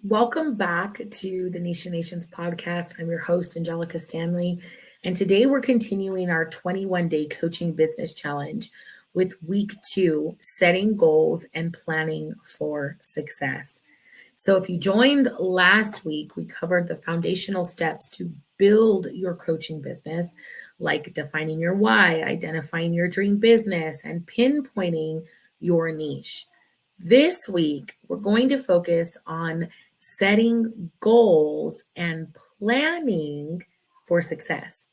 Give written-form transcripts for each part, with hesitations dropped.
Welcome back to the Nation Nations podcast. I'm your host, Angelica Stanley, and today we're continuing our 21-day coaching business challenge with week 2, setting goals and planning for success. So if you joined last week, we covered the foundational steps to build your coaching business, like defining your why, identifying your dream business, and pinpointing your niche. This week, we're going to focus on setting goals and planning for success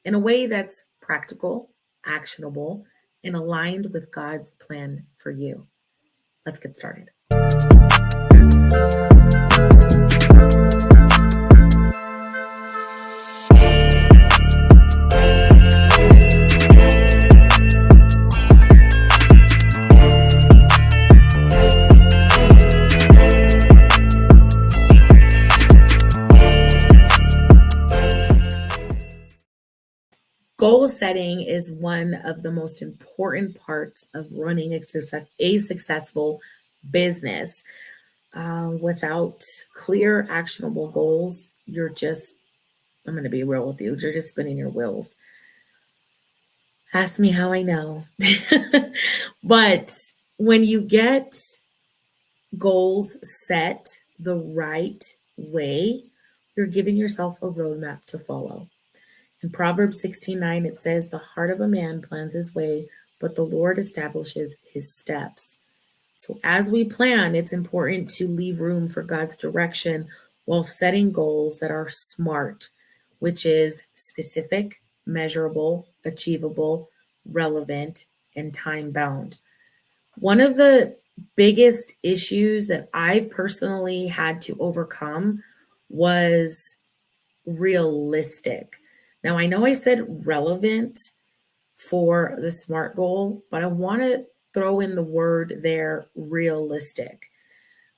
in a way that's practical, actionable, and aligned with God's plan for you. Let's get started. Goal setting is one of the most important parts of running a successful business. Without clear, actionable goals, I'm going to be real with you, you're just spinning your wheels. Ask me how I know. But when you get goals set the right way, you're giving yourself a roadmap to follow. In Proverbs 16:9, it says, "The heart of a man plans his way, but the Lord establishes his steps." So as we plan, it's important to leave room for God's direction while setting goals that are SMART, which is specific, measurable, achievable, relevant, and time-bound. One of the biggest issues that I've personally had to overcome was realistic. Now, I know I said relevant for the SMART goal, but I want to throw in the word there, realistic.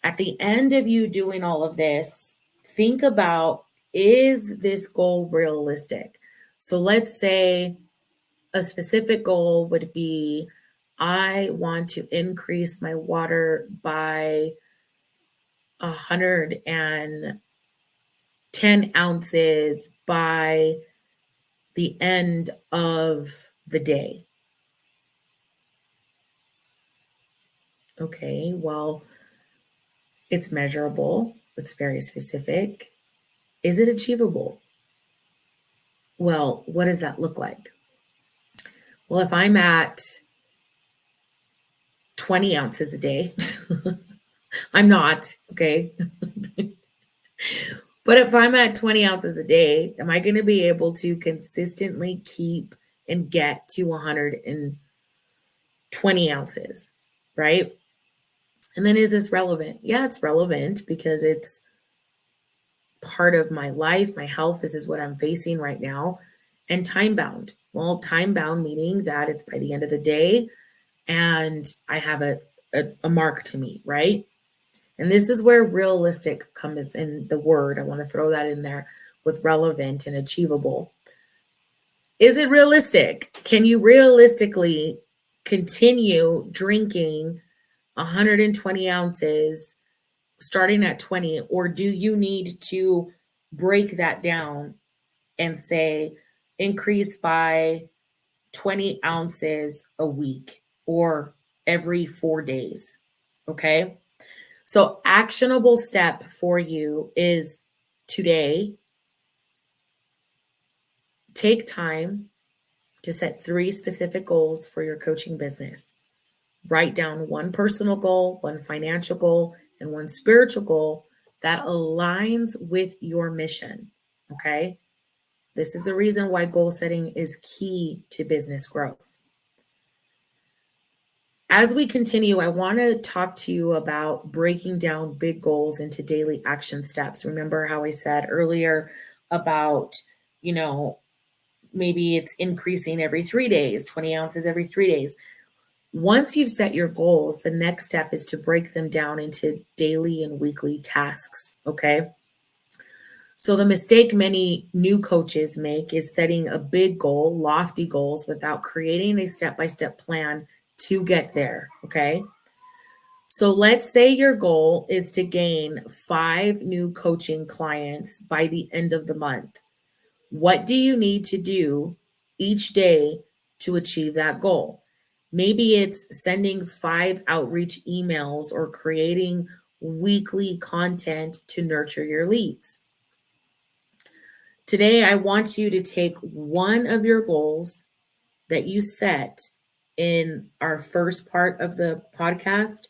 At the end of you doing all of this, think about, is this goal realistic? So let's say a specific goal would be, I want to increase my water by 110 ounces by the end of the day. Okay, well, it's measurable. It's very specific. Is it achievable? Well, what does that look like? Well, if I'm at 20 ounces a day, I'm not, okay? But if I'm at 20 ounces a day, am I going to be able to consistently keep and get to 120 ounces, right? And then is this relevant? Yeah, it's relevant because it's part of my life, my health. This is what I'm facing right now. And time bound. Well, time bound meaning that it's by the end of the day and I have a mark to meet, right? And this is where realistic comes in the word. I want to throw that in there with relevant and achievable. Is it realistic? Can you realistically continue drinking 120 ounces starting at 20, or do you need to break that down and say increase by 20 ounces a week or every 4 days? Okay. So actionable step for you is today, take time to set 3 specific goals for your coaching business. Write down 1 personal goal, 1 financial goal, and 1 spiritual goal that aligns with your mission. Okay. This is the reason why goal setting is key to business growth. As we continue, I want to talk to you about breaking down big goals into daily action steps. Remember how I said earlier about, maybe it's increasing every 3 days, 20 ounces every 3 days. Once you've set your goals, the next step is to break them down into daily and weekly tasks, okay? So the mistake many new coaches make is setting a big goal, lofty goals, without creating a step-by-step plan to get there, okay? So let's say your goal is to gain 5 new coaching clients by the end of the month. What do you need to do each day to achieve that goal? Maybe it's sending 5 outreach emails or creating weekly content to nurture your leads. Today, I want you to take one of your goals that you set in our first part of the podcast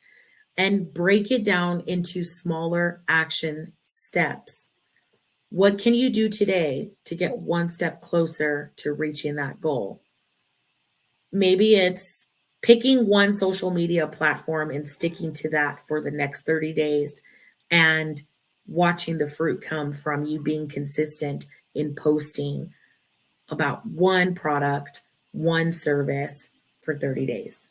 and break it down into smaller action steps. What can you do today to get one step closer to reaching that goal? Maybe it's picking one social media platform and sticking to that for the next 30 days and watching the fruit come from you being consistent in posting about one product, one service for 30 days.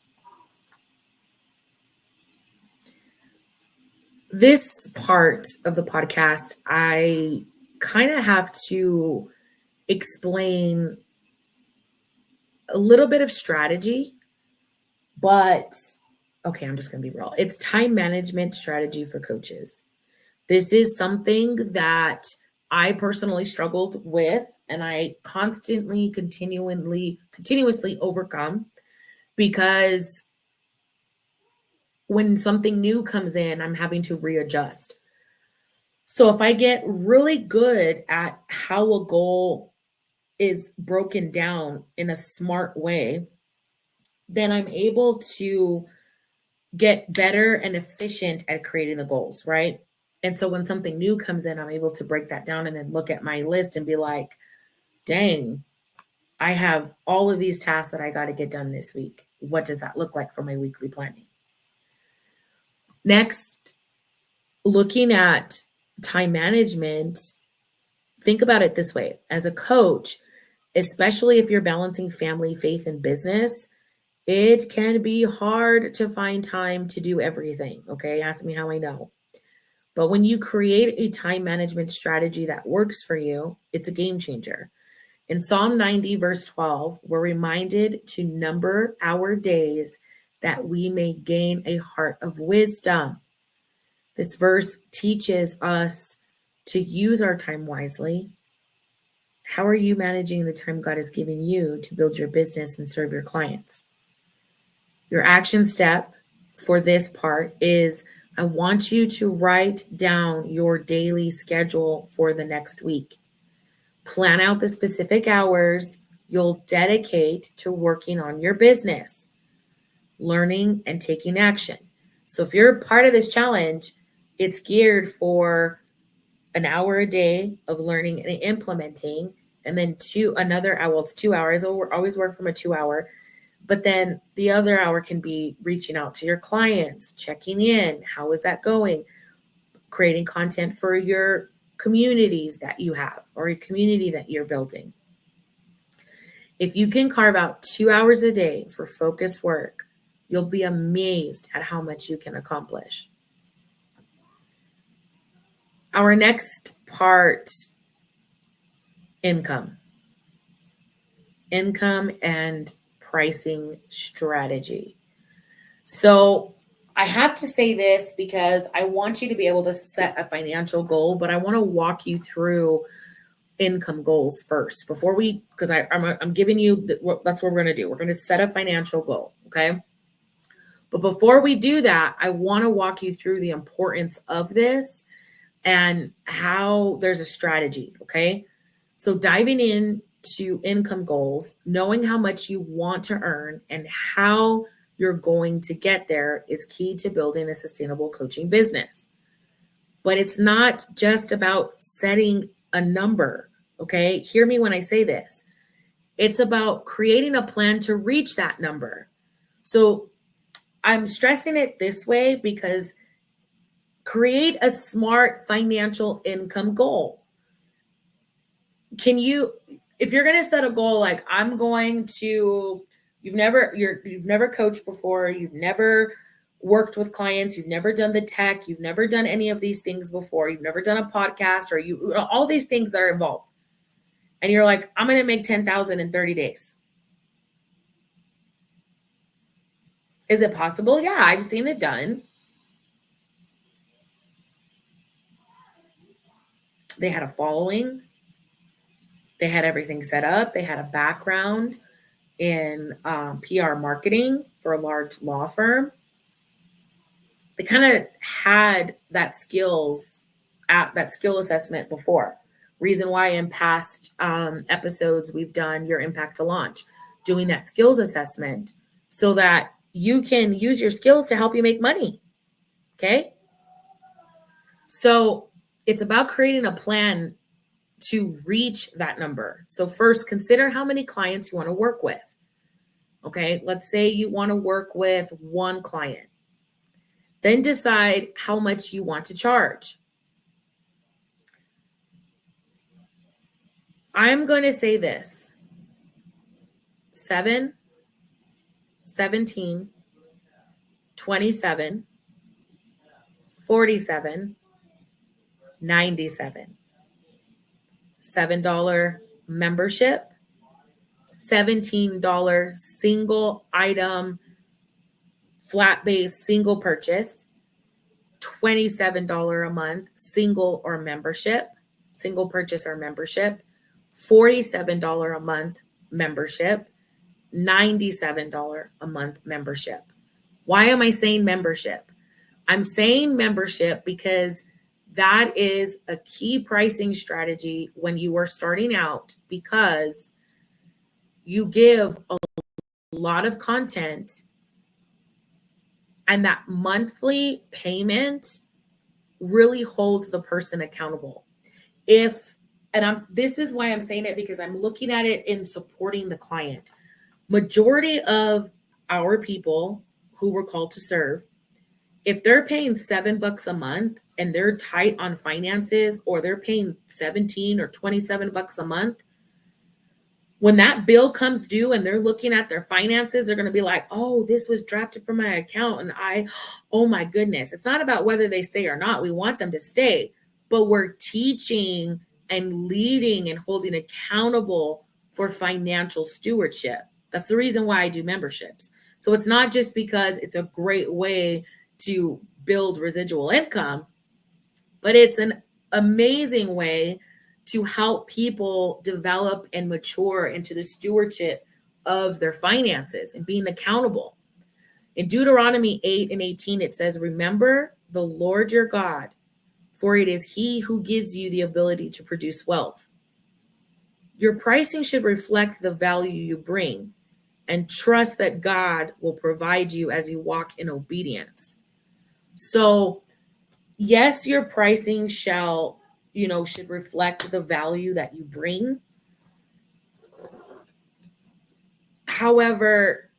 This part of the podcast, I kind of have to explain a little bit of strategy, but okay, I'm just going to be real. It's time management strategy for coaches. This is something that I personally struggled with and I continuously overcome because when something new comes in, I'm having to readjust. So if I get really good at how a goal is broken down in a smart way, then I'm able to get better and efficient at creating the goals, right? And so when something new comes in, I'm able to break that down and then look at my list and be like, dang, I have all of these tasks that I got to get done this week. What does that look like for my weekly planning? Next, looking at time management, think about it this way. As a coach, especially if you're balancing family, faith, and business, it can be hard to find time to do everything. Okay. Ask me how I know. But when you create a time management strategy that works for you, it's a game changer. In Psalm 90, verse 12, we're reminded to number our days that we may gain a heart of wisdom. This verse teaches us to use our time wisely. How are you managing the time God has given you to build your business and serve your clients? Your action step for this part is I want you to write down your daily schedule for the next week. Plan out the specific hours you'll dedicate to working on your business, learning, and taking action. So if you're part of this challenge, it's geared for an hour a day of learning and implementing, and then another hour. Well, it's 2 hours. I'll always work from a 2 hour. But then the other hour can be reaching out to your clients, checking in. How is that going? Creating content for your communities that you have or a community that you're building. If you can carve out 2 hours a day for focused work, you'll be amazed at how much you can accomplish. Our next part, income and pricing strategy. So I have to say this because I want you to be able to set a financial goal, but I want to walk you through income goals first before because I'm giving you, that's what we're going to do. We're going to set a financial goal. Okay. But before we do that, I want to walk you through the importance of this and how there's a strategy. Okay. So diving into income goals, knowing how much you want to earn and how you're going to get there is key to building a sustainable coaching business. But it's not just about setting a number, okay? Hear me when I say this. It's about creating a plan to reach that number. So I'm stressing it this way because create a smart financial income goal. If you're going to set a goal like you've never coached before, you've never worked with clients, you've never done the tech, you've never done any of these things before, you've never done a podcast or all these things that are involved. And you're like, I'm going to make 10,000 in 30 days. Is it possible? Yeah, I've seen it done. They had a following. They had everything set up. They had a background in PR marketing for a large law firm. They kind of had that skill assessment before. Reason why in past episodes we've done your impact to launch, doing that skills assessment so that you can use your skills to help you make money. Okay. So it's about creating a plan to reach that number. So first, consider how many clients you want to work with. Okay. Let's say you want to work with one client. Then decide how much you want to charge. I'm going to say this: 7, 17, 27, 47, 97. $7 membership, $17 single item, flat base single purchase, $27 a month single or membership, single purchase or membership, $47 a month membership, $97 a month membership. Why am I saying membership? I'm saying membership because that is a key pricing strategy when you are starting out, because you give a lot of content and that monthly payment really holds the person accountable. This is why I'm saying it, because I'm looking at it in supporting the client. Majority of our people who we're called to serve, if they're paying $7 a month and they're tight on finances, or they're paying 17 or 27 bucks a month, when that bill comes due and they're looking at their finances, they're going to be like, oh, this was drafted from my account. And oh my goodness. It's not about whether they stay or not. We want them to stay, but we're teaching and leading and holding accountable for financial stewardship. That's the reason why I do memberships. So it's not just because it's a great way to build residual income, but it's an amazing way to help people develop and mature into the stewardship of their finances and being accountable. In Deuteronomy 8:18, it says, remember the Lord your God, for it is he who gives you the ability to produce wealth. Your pricing should reflect the value you bring, and trust that God will provide you as you walk in obedience. So yes, your pricing should reflect the value that you bring. However,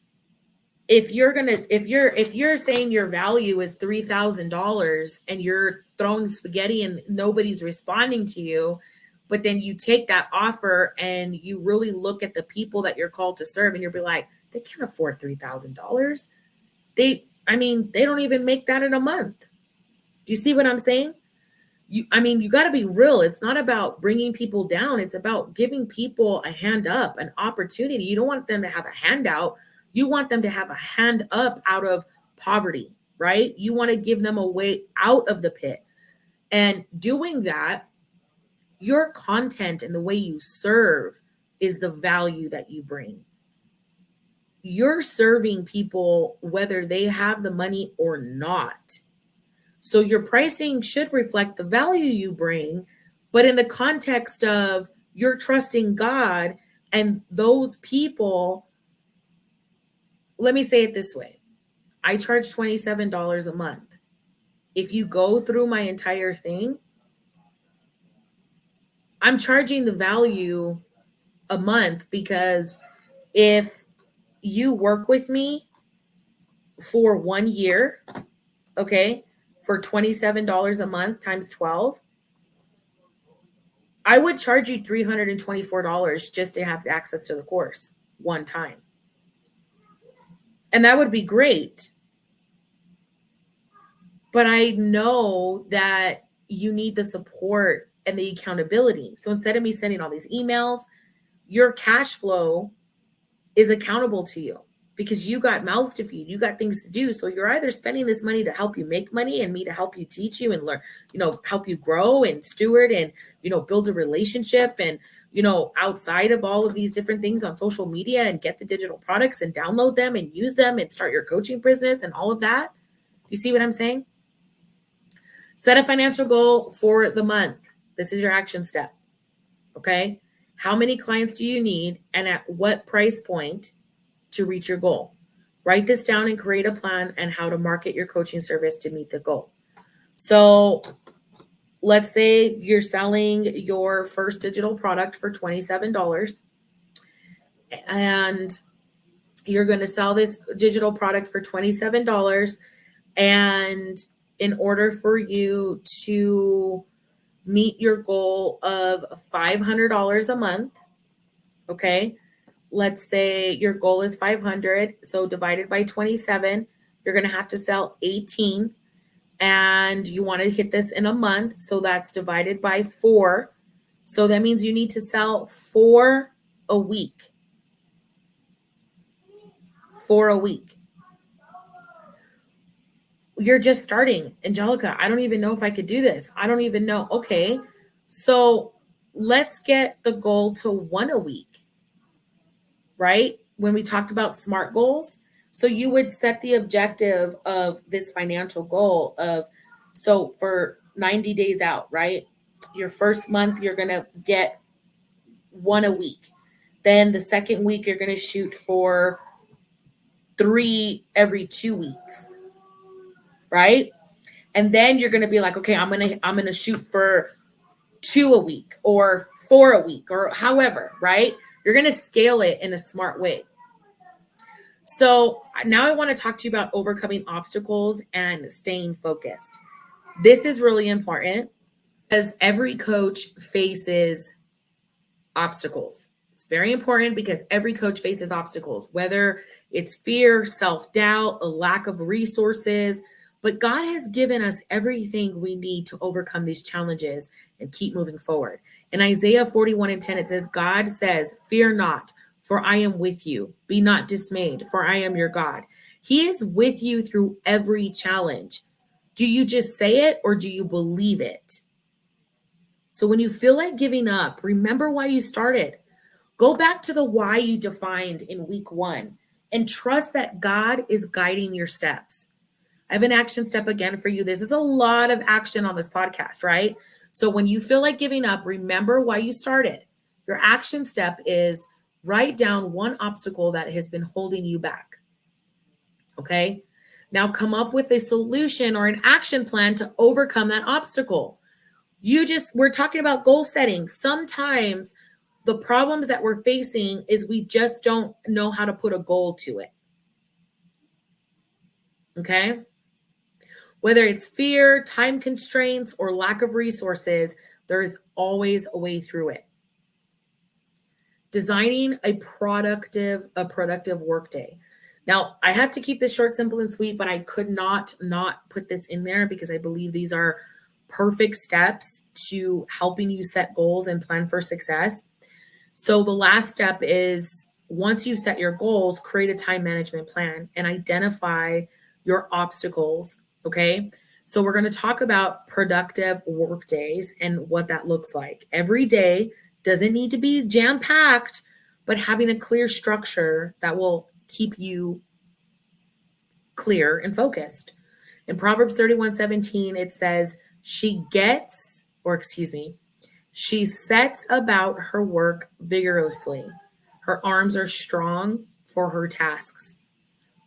if you're saying your value is $3,000 and you're throwing spaghetti and nobody's responding to you, but then you take that offer and you really look at the people that you're called to serve and you'll be like, they can't afford $3,000. They don't even make that in a month. Do you see what I'm saying? You got to be real. It's not about bringing people down. It's about giving people a hand up, an opportunity. You don't want them to have a handout. You want them to have a hand up out of poverty, right? You want to give them a way out of the pit. And doing that, your content and the way you serve is the value that you bring. You're serving people whether they have the money or not. So your pricing should reflect the value you bring, but in the context of you're trusting God and those people. Let me say it this way. I charge $27 a month. If you go through my entire thing, I'm charging the value a month, because if you work with me for 1 year, okay, for $27 a month times 12, I would charge you $324 just to have access to the course one time. And that would be great. But I know that you need the support and the accountability. So instead of me sending all these emails, your cash flow is accountable to you. because you got mouths to feed, you got things to do. So you're either spending this money to help you make money and me to help you teach you and learn, help you grow and steward and, build a relationship and, outside of all of these different things on social media and get the digital products and download them and use them and start your coaching business and all of that. You see what I'm saying? Set a financial goal for the month. This is your action step. Okay. How many clients do you need and at what price point to reach your goal? Write this down and create a plan and how to market your coaching service to meet the goal. So let's say you're selling your first digital product for $27 and you're going to sell this digital product for $27. And in order for you to meet your goal of $500 a month, okay, let's say your goal is 500. So divided by 27, you're going to have to sell 18 and you want to hit this in a month. So that's divided by 4. So that means you need to sell 4 a week. 4 a week. You're just starting, Angelica. I don't even know if I could do this. I don't even know. Okay. So let's get the goal to 1 a week, right? When we talked about SMART goals. So you would set the objective of this financial goal of, so for 90 days out, right? Your first month, you're going to get 1 a week. Then the second week, you're going to shoot for 3 every 2 weeks, right? And then you're going to be like, okay, I'm going to shoot for 2 a week or 4 a week or however, right? You're going to scale it in a smart way. So now I want to talk to you about overcoming obstacles and staying focused. This is really important because every coach faces obstacles. It's very important because every coach faces obstacles, whether it's fear, self-doubt, a lack of resources, but God has given us everything we need to overcome these challenges and keep moving forward. In Isaiah 41:10, it says, God says, fear not, for I am with you. Be not dismayed, for I am your God. He is with you through every challenge. Do you just say it or do you believe it? So when you feel like giving up, remember why you started. Go back to the why you defined in week 1 and trust that God is guiding your steps. I have an action step again for you. This is a lot of action on this podcast, right? So when you feel like giving up, remember why you started. Your action step is write down one obstacle that has been holding you back. Okay. Now come up with a solution or an action plan to overcome that obstacle. We're talking about goal setting. Sometimes the problems that we're facing is we just don't know how to put a goal to it. Okay. Whether it's fear, time constraints, or lack of resources, there is always a way through it. Designing a productive workday. Now, I have to keep this short, simple, and sweet, but I could not put this in there because I believe these are perfect steps to helping you set goals and plan for success. So the last step is once you set your goals, create a time management plan and identify your obstacles. Okay. So we're going to talk about productive work days and what that looks like. Every day doesn't need to be jam-packed, but having a clear structure that will keep you clear and focused. In Proverbs 31:17, it says, she sets about her work vigorously. Her arms are strong for her tasks.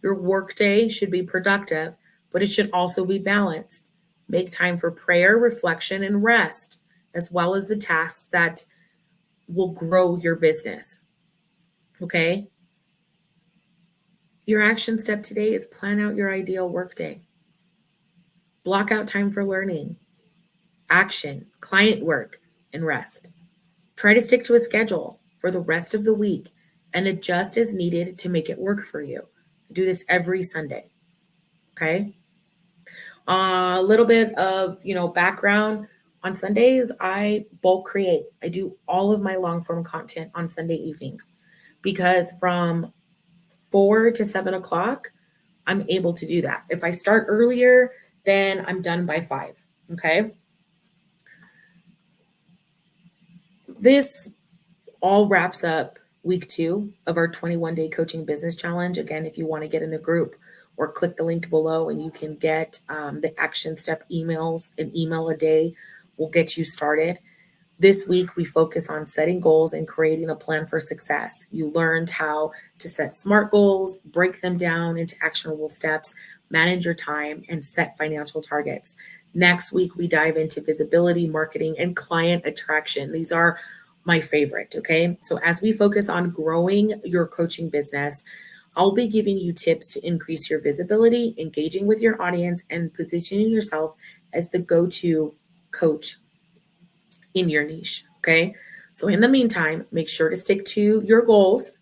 Your workday should be productive, but it should also be balanced. Make time for prayer, reflection, and rest, as well as the tasks that will grow your business. Okay? Your action step today is plan out your ideal workday. Block out time for learning, action, client work, and rest. Try to stick to a schedule for the rest of the week and adjust as needed to make it work for you. Do this every Sunday. Okay? A little bit of, background. On Sundays, I bulk create. I do all of my long form content on Sunday evenings because from 4 to 7 o'clock, I'm able to do that. If I start earlier, then I'm done by 5. Okay. This all wraps up week 2 of our 21-day coaching business challenge. Again, if you want to get in the group, or click the link below and you can get the action step emails. An email a day will get you started. This week, we focus on setting goals and creating a plan for success. You learned how to set SMART goals, break them down into actionable steps, manage your time, and set financial targets. Next week, we dive into visibility, marketing, and client attraction. These are my favorite, okay? So as we focus on growing your coaching business, I'll be giving you tips to increase your visibility, engaging with your audience, and positioning yourself as the go-to coach in your niche. Okay. So in the meantime, make sure to stick to your goals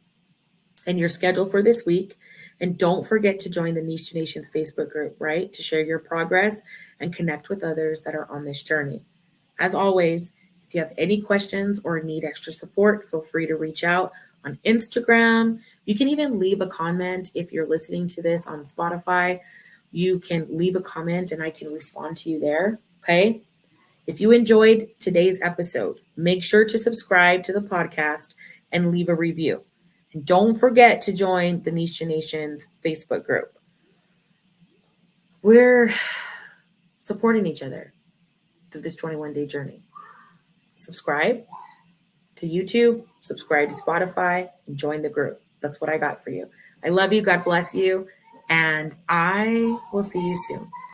and your schedule for this week. And don't forget to join the Niche Nations Facebook group, right? To share your progress and connect with others that are on this journey. As always, if you have any questions or need extra support, feel free to reach out on Instagram. You can even leave a comment if you're listening to this on Spotify. You can leave a comment and I can respond to you there. Okay. If you enjoyed today's episode, make sure to subscribe to the podcast and leave a review. And don't forget to join the Niche Nations Facebook group. We're supporting each other through this 21-day journey. Subscribe to YouTube, subscribe to Spotify, and join the group. That's what I got for you. I love you. God bless you. And I will see you soon.